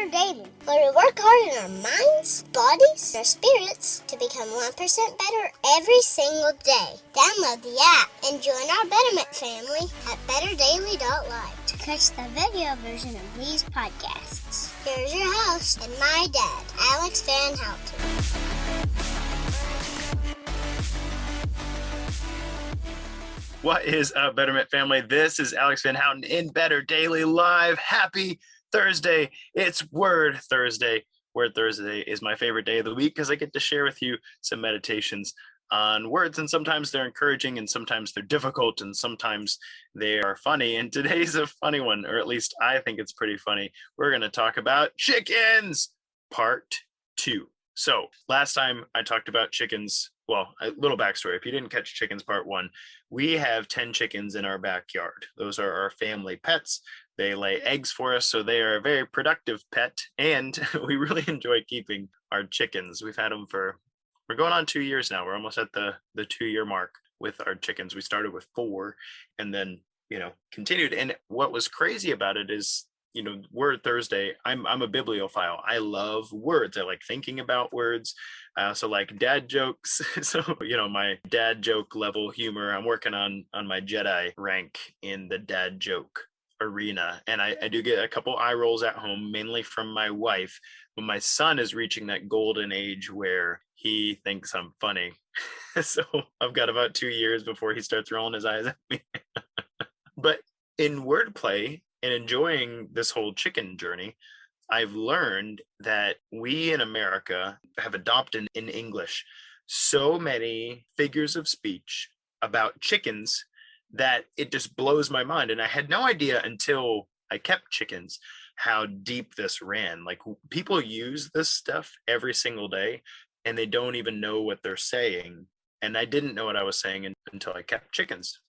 better daily, where we work hard in our minds, bodies, and our spirits to become 1% better every single day. Download the app and join our Betterment family at betterdaily.live to catch the video version of these podcasts. Here's your host and my dad, Alex Van Houten. What is up, Betterment family? This is Alex Van Houten in Better Daily Live. Happy Thursday. It's Word Thursday. Word Thursday is my favorite day of the week because I get to share with you some meditations on words, and sometimes they're encouraging and sometimes they're difficult and sometimes they are funny. And today's a funny one, or at least I think it's pretty funny. We're going to talk about chickens, part 2. So last time I talked about chickens. Well, a little backstory. If you didn't catch chickens part 1, we have 10 chickens in our backyard. Those are our family pets. They lay eggs for us, so they are a very productive pet, and we really enjoy keeping our chickens. We've had them we're going on 2 years now. We're almost at the 2-year mark with our chickens. We started with 4 and then, continued. And what was crazy about it is, Word Thursday, I'm a bibliophile. I love words. I like thinking about words. I also like dad jokes. So, my dad joke level humor, I'm working on my Jedi rank in the dad joke arena. And I do get a couple eye rolls at home, mainly from my wife. But my son is reaching that golden age where he thinks I'm funny. So I've got about 2 years before he starts rolling his eyes at me. But in wordplay, and enjoying this whole chicken journey, I've learned that we in America have adopted in English so many figures of speech about chickens that it just blows my mind. And I had no idea until I kept chickens how deep this ran. Like, people use this stuff every single day and they don't even know what they're saying. And I didn't know what I was saying until I kept chickens.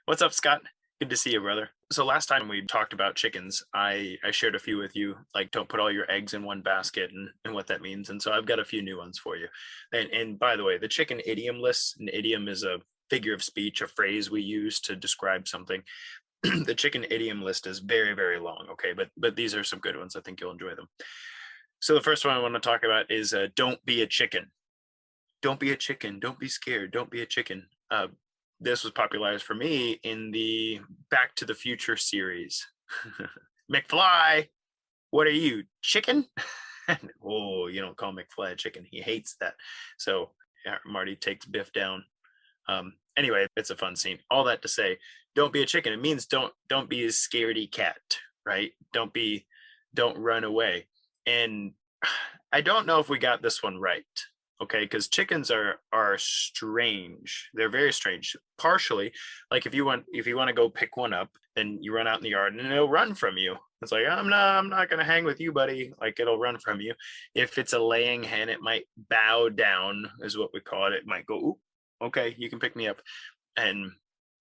What's up, Scott? Good to see you, brother. So last time we talked about chickens, I shared a few with you, like don't put all your eggs in one basket and what that means. And so I've got a few new ones for you. And by the way, the chicken idiom list, an idiom is a figure of speech, a phrase we use to describe something. The chicken idiom list is very, very long. Okay, but these are some good ones. I think you'll enjoy them. So the first one I want to talk about is don't be a chicken. Don't be a chicken. Don't be scared. Don't be a chicken. This was popularized for me in the Back to the Future series. McFly, what are you, chicken? Oh, you don't call McFly a chicken. He hates that. So Marty takes Biff down. Anyway, it's a fun scene. All that to say, don't be a chicken. It means don't be a scaredy cat, right? Don't run away. And I don't know if we got this one right. Okay, because chickens are strange. They're very strange. Partially, like if you want to go pick one up, then you run out in the yard and it'll run from you. It's like, I'm not gonna hang with you, buddy. Like, it'll run from you. If it's a laying hen, it might bow down, is what we call it. It might go, ooh, okay, you can pick me up. And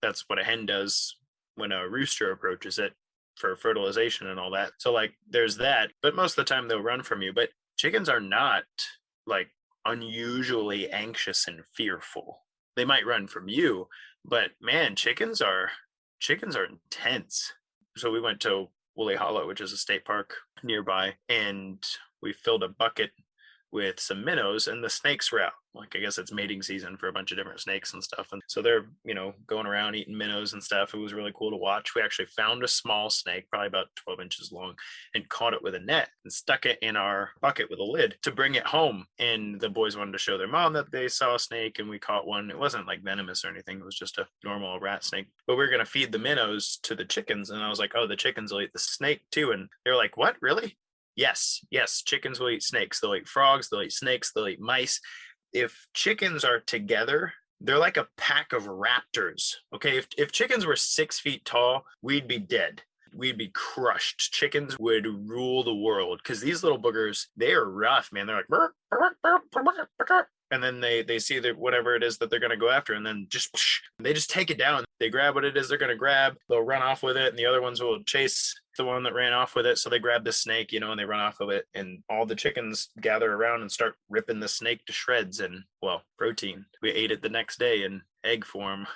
that's what a hen does when a rooster approaches it for fertilization and all that. So like there's that, but most of the time they'll run from you. But chickens are not like unusually anxious and fearful. They might run from you, but man, chickens are intense. So we went to Woolly Hollow, which is a state park nearby, and we filled a bucket with some minnows, and the snakes were out. Like, I guess it's mating season for a bunch of different snakes and stuff. And so they're, going around eating minnows and stuff. It was really cool to watch. We actually found a small snake, probably about 12 inches long, and caught it with a net and stuck it in our bucket with a lid to bring it home. And the boys wanted to show their mom that they saw a snake, and we caught one. It wasn't like venomous or anything. It was just a normal rat snake. But we were going to feed the minnows to the chickens. And I was like, oh, the chickens will eat the snake too. And they were like, what, really? Yes, chickens will eat snakes. They'll eat frogs, they'll eat snakes, they'll eat mice. If chickens are together, they're like a pack of raptors. Okay, if chickens were 6 feet tall, we'd be dead. We'd be crushed. Chickens would rule the world because these little boogers, they are rough, man. They're like, burr, burr, burr, burr, burr, burr. And then they see that whatever it is that they're going to go after, and then they just take it down. They grab what it is they're going to grab. They'll run off with it, and the other ones will chase the one that ran off with it. So they grab the snake, and they run off of it, and all the chickens gather around and start ripping the snake to shreds and, well, protein. We ate it the next day in egg form.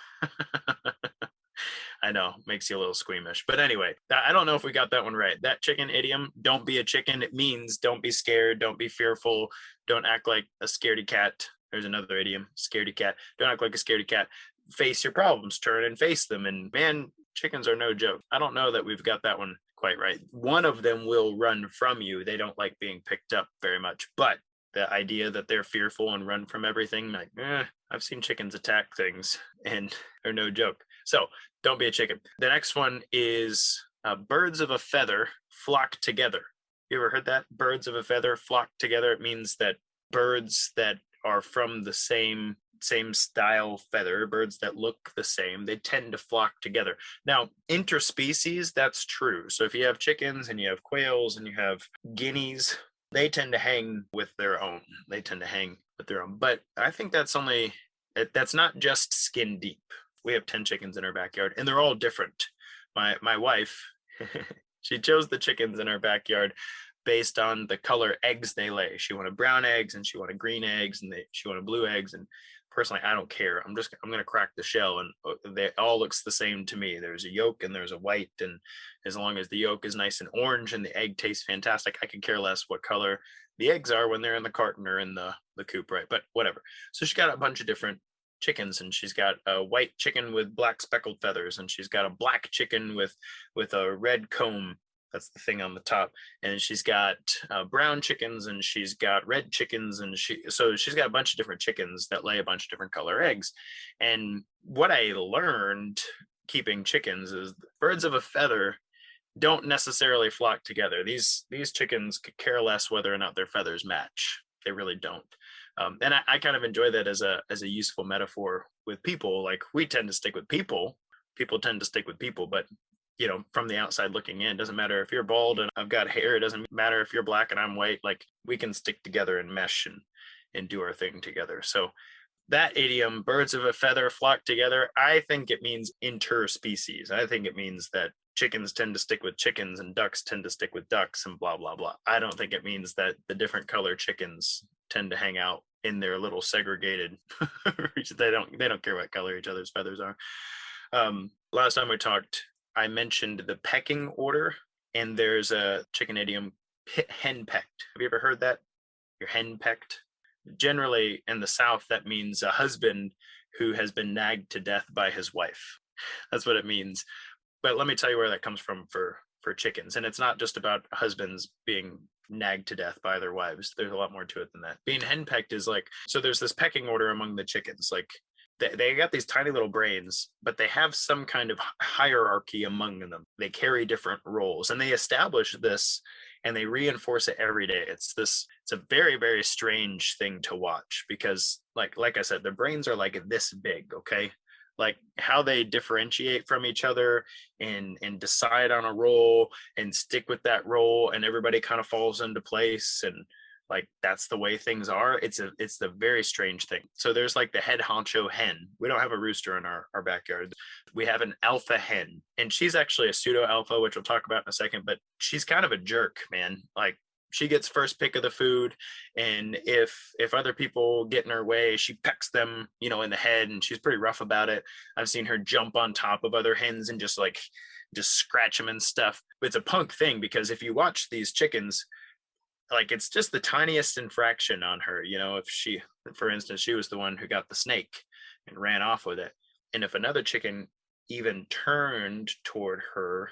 I know, makes you a little squeamish. But anyway, I don't know if we got that one right. That chicken idiom, don't be a chicken, it means don't be scared, don't be fearful, don't act like a scaredy cat. There's another idiom, scaredy cat. Don't act like a scaredy cat. Face your problems, turn and face them. And man, chickens are no joke. I don't know that we've got that one quite right. One of them will run from you. They don't like being picked up very much. But the idea that they're fearful and run from everything, like, I've seen chickens attack things and they're no joke. So don't be a chicken. The next one is birds of a feather flock together. You ever heard that? Birds of a feather flock together. It means that birds that are from the same style feather, birds that look the same, they tend to flock together. Now, interspecies, that's true. So if you have chickens and you have quails and you have guineas, they tend to hang with their own. But I think that's not just skin deep. We have 10 chickens in our backyard and they're all different. My wife, she chose the chickens in our backyard based on the color eggs they lay. She wanted brown eggs and she wanted green eggs and she wanted blue eggs. And personally, I don't care. I'm going to crack the shell and they all looks the same to me. There's a yolk and there's a white. And as long as the yolk is nice and orange and the egg tastes fantastic, I could care less what color the eggs are when they're in the carton or in the coop, right? But whatever. So she got a bunch of different chickens and she's got a white chicken with black speckled feathers and she's got a black chicken with a red comb. That's the thing on the top. And she's got brown chickens and she's got red chickens. And she's got a bunch of different chickens that lay a bunch of different color eggs. And what I learned keeping chickens is birds of a feather don't necessarily flock together. These chickens could care less whether or not their feathers match. They really don't. And I kind of enjoy that as a useful metaphor with people. Like we tend to stick with people. People tend to stick with people, but from the outside looking in, doesn't matter if you're bald and I've got hair. It doesn't matter if you're black and I'm white. Like we can stick together and mesh and do our thing together. So that idiom, birds of a feather flock together, I think it means interspecies. I think it means that chickens tend to stick with chickens and ducks tend to stick with ducks and blah, blah, blah. I don't think it means that the different color chickens tend to hang out in their little segregated, they don't care what color each other's feathers are. Last time we talked, I mentioned the pecking order, and there's a chicken idiom, henpecked. Have you ever heard that? You're henpecked. Generally in the South, that means a husband who has been nagged to death by his wife. That's what it means. But let me tell you where that comes from for chickens. And it's not just about husbands being nagged to death by their wives. There's a lot more to it than that. Being henpecked is like, so there's this pecking order among the chickens. Like they got these tiny little brains, but they have some kind of hierarchy among them. They carry different roles and they establish this and they reinforce it every day. It's a very, very strange thing to watch because like I said, the brains are like this big, okay? Like how they differentiate from each other and decide on a role and stick with that role and everybody kind of falls into place and like that's the way things are. It's a very strange thing. So there's like the head honcho hen. We don't have a rooster in our backyard. We have an alpha hen and she's actually a pseudo alpha, which we'll talk about in a second, but she's kind of a jerk, man. Like she gets first pick of the food. And if other people get in her way, she pecks them, in the head and she's pretty rough about it. I've seen her jump on top of other hens and just scratch them and stuff. But it's a punk thing because if you watch these chickens, like it's just the tiniest infraction on her, if she, for instance, she was the one who got the snake and ran off with it. And if another chicken even turned toward her,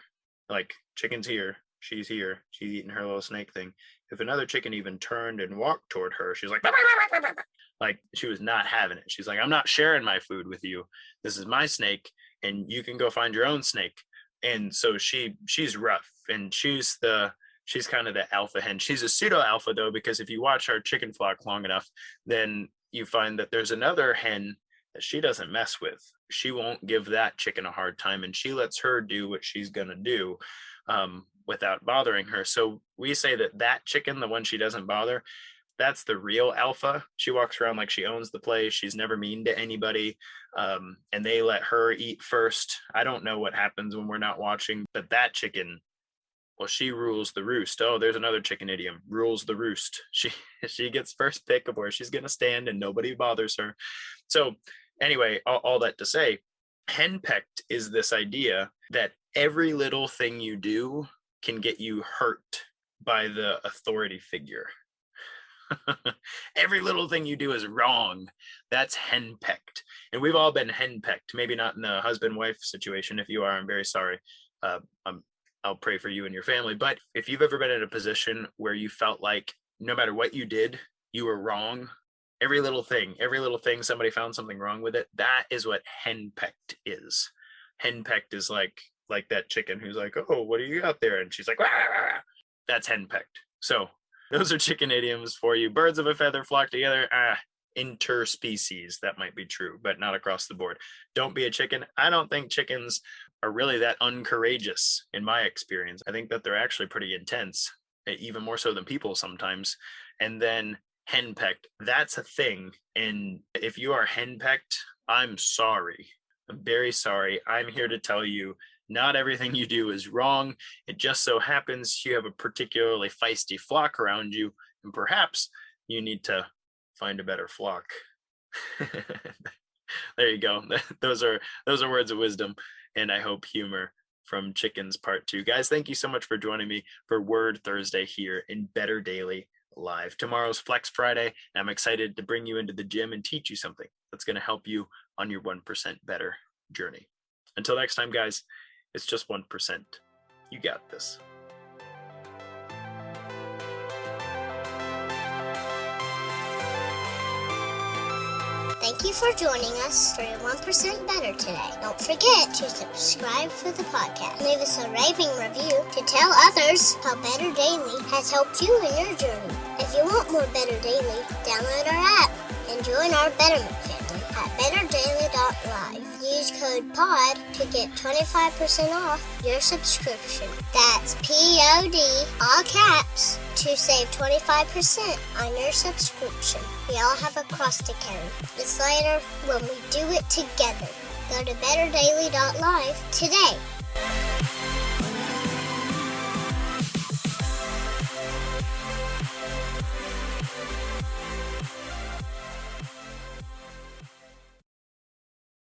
like chicken's here, she's eating her little snake thing. If another chicken even turned and walked toward her, she's like she was not having it. She's like, I'm not sharing my food with you. This is my snake and you can go find your own snake. And so she's rough and she's kind of the alpha hen. She's a pseudo alpha though, because if you watch our chicken flock long enough, then you find that there's another hen that she doesn't mess with. She won't give that chicken a hard time and she lets her do what she's going to do without bothering her. So we say that chicken, the one she doesn't bother, that's the real alpha. She walks around like she owns the place. She's never mean to anybody. And they let her eat first. I don't know what happens when we're not watching, but that chicken, well, she rules the roost. Oh, there's another chicken idiom, rules the roost. She gets first pick of where she's going to stand and nobody bothers her. So anyway, all that to say, Henpecked is this idea that every little thing you do can get you hurt by the authority figure. Every little thing you do is wrong. That's henpecked. And we've all been henpecked. Maybe not in the husband-wife situation. If you are, I'm very sorry. I'll pray for you and your family. But if you've ever been in a position where you felt like no matter what you did, you were wrong, every little thing, somebody found something wrong with it, that is what henpecked is. Henpecked is like that chicken who's like, oh, what do you got there? And she's like, rah, rah, rah. That's henpecked. So those are chicken idioms for you. Birds of a feather flock together. Interspecies, that might be true, but not across the board. Don't be a chicken. I don't think chickens are really that uncourageous in my experience. I think that they're actually pretty intense, even more so than people sometimes. And then henpecked, that's a thing. And if you are henpecked, I'm sorry. I'm very sorry. I'm here to tell you not everything you do is wrong. It just so happens you have a particularly feisty flock around you, and perhaps you need to find a better flock. There you go. Those are words of wisdom, and I hope humor from Chickens Part 2. Guys, thank you so much for joining me for Word Thursday here in Better Daily Live. Tomorrow's Flex Friday, and I'm excited to bring you into the gym and teach you something that's going to help you on your 1% better journey. Until next time, guys, it's just 1%. You got this. Thank you for joining us for your 1% Better today. Don't forget to subscribe for the podcast. Leave us a raving review to tell others how Better Daily has helped you in your journey. If you want more Better Daily, download our app and join our Betterment family at betterdaily.live. Use code POD to get 25% off your subscription. That's POD, all caps, to save 25% on your subscription. We all have a cross to carry. It's lighter when we do it together. Go to betterdaily.live today.